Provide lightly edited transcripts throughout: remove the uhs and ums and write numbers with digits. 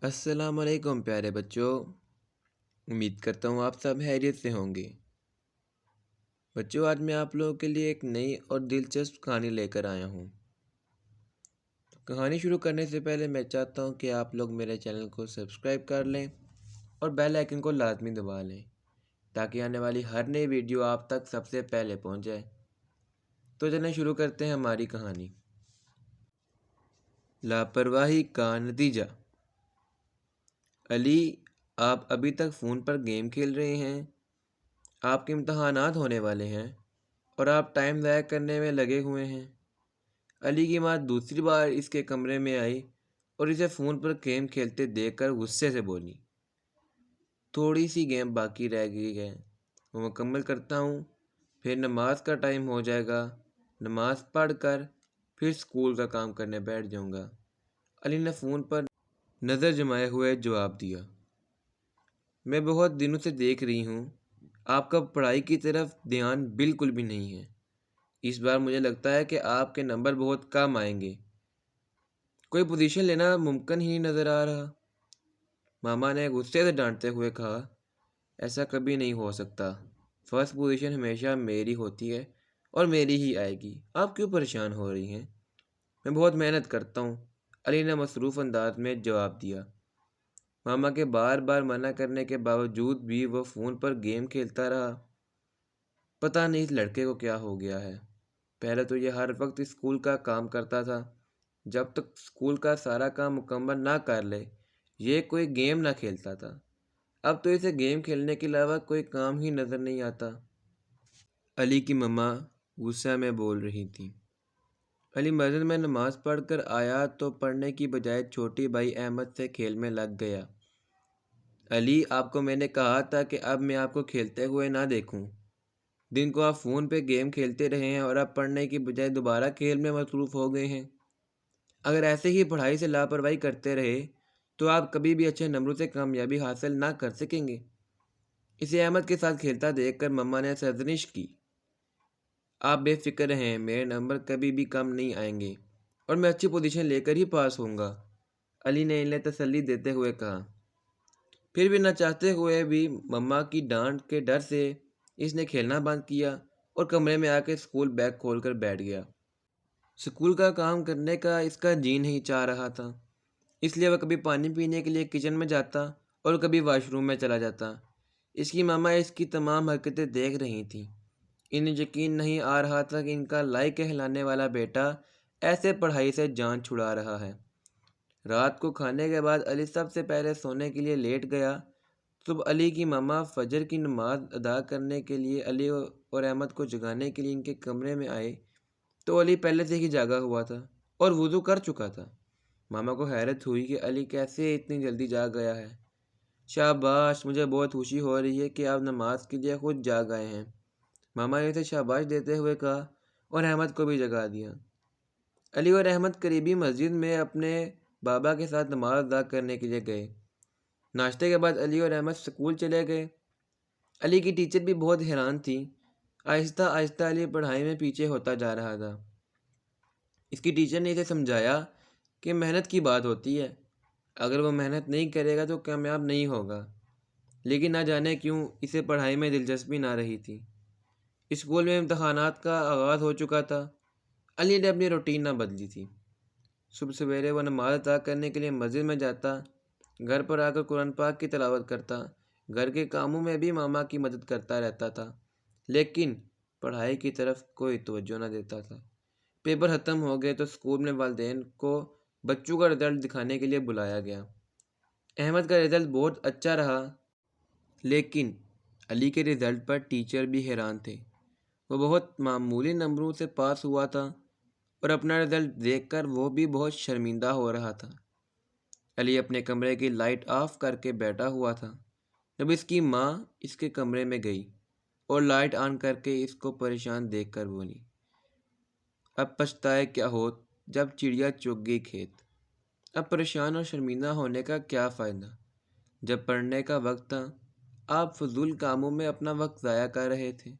السلام علیکم پیارے بچوں، امید کرتا ہوں آپ سب خیریت سے ہوں گے۔ بچوں، آج میں آپ لوگوں کے لیے ایک نئی اور دلچسپ کہانی لے کر آیا ہوں۔ کہانی شروع کرنے سے پہلے میں چاہتا ہوں کہ آپ لوگ میرے چینل کو سبسکرائب کر لیں اور بیل آئیکن کو لازمی دبا لیں تاکہ آنے والی ہر نئی ویڈیو آپ تک سب سے پہلے پہنچ جائے۔ تو چلیں شروع کرتے ہیں ہماری کہانی۔ لاپرواہی کا نتیجہ۔ علی، آپ ابھی تک فون پر گیم کھیل رہے ہیں؟ آپ کے امتحانات ہونے والے ہیں اور آپ ٹائم ضائع کرنے میں لگے ہوئے ہیں۔ علی کی ماں دوسری بار اس کے کمرے میں آئی اور اسے فون پر گیم کھیلتے دیکھ کر غصے سے بولی، تھوڑی سی گیم باقی رہ گئی ہے، وہ مکمل کرتا ہوں، پھر نماز کا ٹائم ہو جائے گا، نماز پڑھ کر پھر اسکول کا کام کرنے بیٹھ جاؤں گا۔ علی نے فون پر نظر جمائے ہوئے جواب دیا، میں بہت دنوں سے دیکھ رہی ہوں آپ کا پڑھائی کی طرف دھیان بالکل بھی نہیں ہے۔ اس بار مجھے لگتا ہے کہ آپ کے نمبر بہت کم آئیں گے۔ کوئی پوزیشن لینا ممکن ہی نہیں نظر آ رہا۔ ماما نے غصے سے ڈانٹتے ہوئے کہا، ایسا کبھی نہیں ہو سکتا، فرسٹ پوزیشن ہمیشہ میری ہوتی ہے اور میری ہی آئے گی، آپ کیوں پریشان ہو رہی ہیں؟ میں بہت محنت کرتا ہوں، علی نے مصروف انداز میں جواب دیا۔ ماما کے بار بار منع کرنے کے باوجود بھی وہ فون پر گیم کھیلتا رہا۔ پتہ نہیں اس لڑکے کو کیا ہو گیا ہے۔ پہلے تو یہ ہر وقت اسکول کا کام کرتا تھا، جب تک اسکول کا سارا کام مکمل نہ کر لے یہ کوئی گیم نہ کھیلتا تھا۔ اب تو اسے گیم کھیلنے کے علاوہ کوئی کام ہی نظر نہیں آتا۔ علی کی ماما غصہ میں بول رہی تھی۔ علی مسجد میں نماز پڑھ کر آیا تو پڑھنے کی بجائے چھوٹی بھائی احمد سے کھیل میں لگ گیا۔ علی، آپ کو میں نے کہا تھا کہ اب میں آپ کو کھیلتے ہوئے نہ دیکھوں۔ دن کو آپ فون پہ گیم کھیلتے رہے ہیں اور اب پڑھنے کی بجائے دوبارہ کھیل میں مصروف ہو گئے ہیں۔ اگر ایسے ہی پڑھائی سے لاپرواہی کرتے رہے تو آپ کبھی بھی اچھے نمبروں سے کامیابی حاصل نہ کر سکیں گے۔ اسے احمد کے ساتھ کھیلتا دیکھ کر مما نے سرزنش کی، آپ بے فکر رہیں، میرے نمبر کبھی بھی کم نہیں آئیں گے اور میں اچھی پوزیشن لے کر ہی پاس ہوں گا، علی نے انہیں تسلی دیتے ہوئے کہا۔ پھر بھی نہ چاہتے ہوئے بھی مما کی ڈانٹ کے ڈر سے اس نے کھیلنا بند کیا اور کمرے میں آ کے اسکول بیگ کھول کر بیٹھ گیا۔ اسکول کا کام کرنے کا اس کا جی نہیں چاہ رہا تھا، اس لیے وہ کبھی پانی پینے کے لیے کچن میں جاتا اور کبھی واش روم میں چلا جاتا۔ اس کی ماما اس کی تمام حرکتیں دیکھ رہی تھیں۔ انہیں یقین نہیں آ رہا تھا کہ ان کا لائق کہلانے والا بیٹا ایسے پڑھائی سے جان چھڑا رہا ہے۔ رات کو کھانے کے بعد علی سب سے پہلے سونے کے لیے لیٹ گیا۔ صبح علی کی ماما فجر کی نماز ادا کرنے کے لیے علی اور احمد کو جگانے کے لیے ان کے کمرے میں آئے تو علی پہلے سے ہی جاگا ہوا تھا اور وضو کر چکا تھا۔ ماما کو حیرت ہوئی کہ علی کیسے اتنی جلدی جاگ گیا ہے۔ شاباش، مجھے بہت خوشی ہو رہی ہے کہ آپ نماز کے لیے خود جاگ آئے ہیں، ماما نے اسے شاباش دیتے ہوئے کہا اور احمد کو بھی جگا دیا۔ علی اور احمد قریبی مسجد میں اپنے بابا کے ساتھ نماز ادا کرنے کے لیے گئے۔ ناشتے کے بعد علی اور احمد اسکول چلے گئے۔ علی کی ٹیچر بھی بہت حیران تھی۔ آہستہ آہستہ علی پڑھائی میں پیچھے ہوتا جا رہا تھا۔ اس کی ٹیچر نے اسے سمجھایا کہ محنت کی بات ہوتی ہے، اگر وہ محنت نہیں کرے گا تو کامیاب نہیں ہوگا، لیکن نہ جانے کیوں اسے پڑھائی میں دلچسپی نہ رہی تھی۔ اسکول میں امتحانات کا آغاز ہو چکا تھا۔ علی نے اپنی روٹین نہ بدلی تھی۔ صبح سویرے وہ نماز ادا کرنے کے لیے مسجد میں جاتا، گھر پر آ کر قرآن پاک کی تلاوت کرتا، گھر کے کاموں میں بھی ماما کی مدد کرتا رہتا تھا، لیکن پڑھائی کی طرف کوئی توجہ نہ دیتا تھا۔ پیپر ختم ہو گئے تو اسکول میں والدین کو بچوں کا رزلٹ دکھانے کے لیے بلایا گیا۔ احمد کا رزلٹ بہت اچھا رہا، لیکن علی کے رزلٹ پر ٹیچر بھی حیران تھے۔ وہ بہت معمولی نمبروں سے پاس ہوا تھا اور اپنا رزلٹ دیکھ کر وہ بھی بہت شرمندہ ہو رہا تھا۔ علی اپنے کمرے کی لائٹ آف کر کے بیٹھا ہوا تھا جب اس کی ماں اس کے کمرے میں گئی اور لائٹ آن کر کے اس کو پریشان دیکھ کر بولی، اب پچھتائے کیا ہو جب چڑیا چگ گئی کھیت۔ اب پریشان اور شرمندہ ہونے کا کیا فائدہ؟ جب پڑھنے کا وقت تھا آپ فضول کاموں میں اپنا وقت ضائع کر رہے تھے۔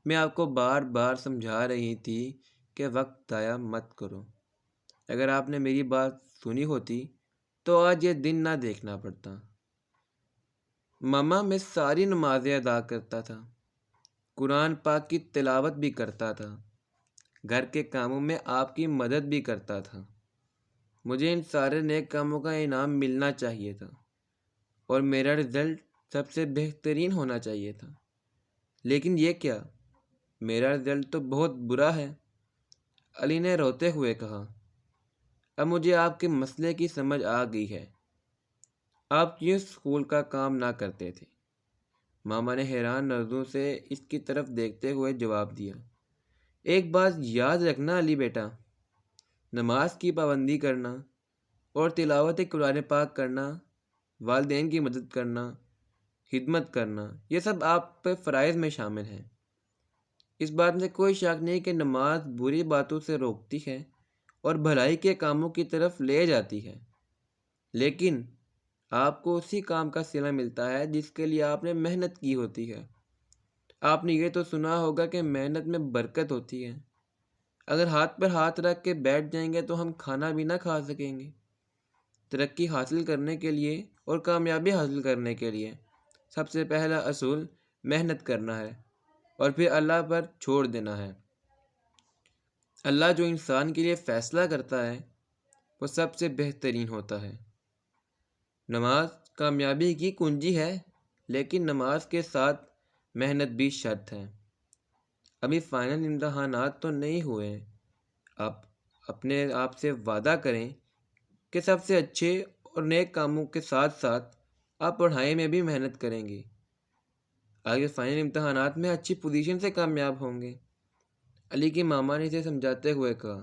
میں آپ کو بار بار سمجھا رہی تھی کہ وقت ضائع مت کرو۔ اگر آپ نے میری بات سنی ہوتی تو آج یہ دن نہ دیکھنا پڑتا۔ ماما میں ساری نمازیں ادا کرتا تھا، قرآن پاک کی تلاوت بھی کرتا تھا، گھر کے کاموں میں آپ کی مدد بھی کرتا تھا۔ مجھے ان سارے نیک کاموں کا انعام ملنا چاہیے تھا اور میرا رزلٹ سب سے بہترین ہونا چاہیے تھا، لیکن یہ کیا، میرا رزلٹ تو بہت برا ہے۔ علی نے روتے ہوئے کہا، اب مجھے آپ کے مسئلے کی سمجھ آ گئی ہے، آپ کیوں اسکول کا کام نہ کرتے تھے؟ ماما نے حیران نظروں سے اس کی طرف دیکھتے ہوئے جواب دیا، ایک بات یاد رکھنا علی بیٹا، نماز کی پابندی کرنا اور تلاوت قرآن پاک کرنا، والدین کی مدد کرنا، خدمت کرنا، یہ سب آپ پہ فرائض میں شامل ہیں۔ اس بات میں کوئی شک نہیں کہ نماز بری باتوں سے روکتی ہے اور بھلائی کے کاموں کی طرف لے جاتی ہے، لیکن آپ کو اسی کام کا صلہ ملتا ہے جس کے لیے آپ نے محنت کی ہوتی ہے۔ آپ نے یہ تو سنا ہوگا کہ محنت میں برکت ہوتی ہے۔ اگر ہاتھ پر ہاتھ رکھ کے بیٹھ جائیں گے تو ہم کھانا بھی نہ کھا سکیں گے۔ ترقی حاصل کرنے کے لیے اور کامیابی حاصل کرنے کے لیے سب سے پہلا اصول محنت کرنا ہے اور پھر اللہ پر چھوڑ دینا ہے۔ اللہ جو انسان کے لیے فیصلہ کرتا ہے وہ سب سے بہترین ہوتا ہے۔ نماز کامیابی کی کنجی ہے، لیکن نماز کے ساتھ محنت بھی شرط ہے۔ ابھی فائنل امتحانات تو نہیں ہوئے ہیں، آپ اپنے آپ سے وعدہ کریں کہ سب سے اچھے اور نیک کاموں کے ساتھ ساتھ آپ پڑھائی میں بھی محنت کریں گے، آگے فائنل امتحانات میں اچھی پوزیشن سے کامیاب ہوں گے۔ علی کی ماما نے اسے سمجھاتے ہوئے کہا۔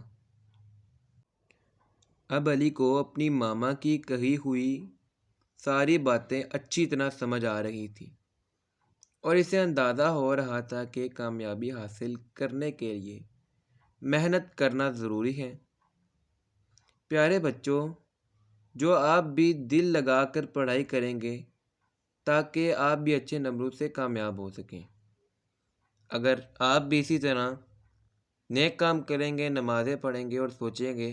اب علی کو اپنی ماما کی کہی ہوئی ساری باتیں اچھی طرح سمجھ آ رہی تھی اور اسے اندازہ ہو رہا تھا کہ کامیابی حاصل کرنے کے لیے محنت کرنا ضروری ہے۔ پیارے بچوں، جو آپ بھی دل لگا کر پڑھائی کریں گے تاکہ آپ بھی اچھے نمبروں سے کامیاب ہو سکیں، اگر آپ بھی اسی طرح نیک کام کریں گے، نمازیں پڑھیں گے اور سوچیں گے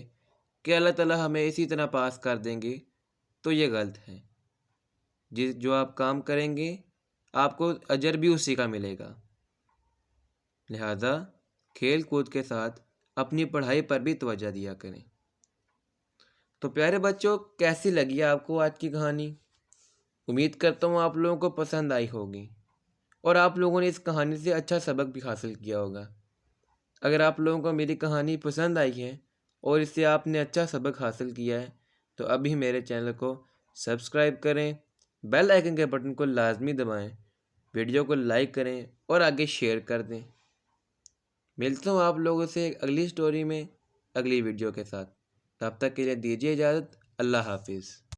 کہ اللہ تعالیٰ ہمیں اسی طرح پاس کر دیں گے، تو یہ غلط ہے۔ جو آپ کام کریں گے آپ کو اجر بھی اسی کا ملے گا، لہذا کھیل کود کے ساتھ اپنی پڑھائی پر بھی توجہ دیا کریں۔ تو پیارے بچوں، کیسی لگی آپ کو آج کی کہانی؟ امید کرتا ہوں آپ لوگوں کو پسند آئی ہوگی اور آپ لوگوں نے اس کہانی سے اچھا سبق بھی حاصل کیا ہوگا۔ اگر آپ لوگوں کو میری کہانی پسند آئی ہے اور اس سے آپ نے اچھا سبق حاصل کیا ہے تو ابھی میرے چینل کو سبسکرائب کریں، بیل آئیکن کے بٹن کو لازمی دبائیں، ویڈیو کو لائک کریں اور آگے شیئر کر دیں۔ ملتا ہوں آپ لوگوں سے ایک اگلی سٹوری میں اگلی ویڈیو کے ساتھ، تب تک کے لیے دیجیے اجازت، اللہ حافظ۔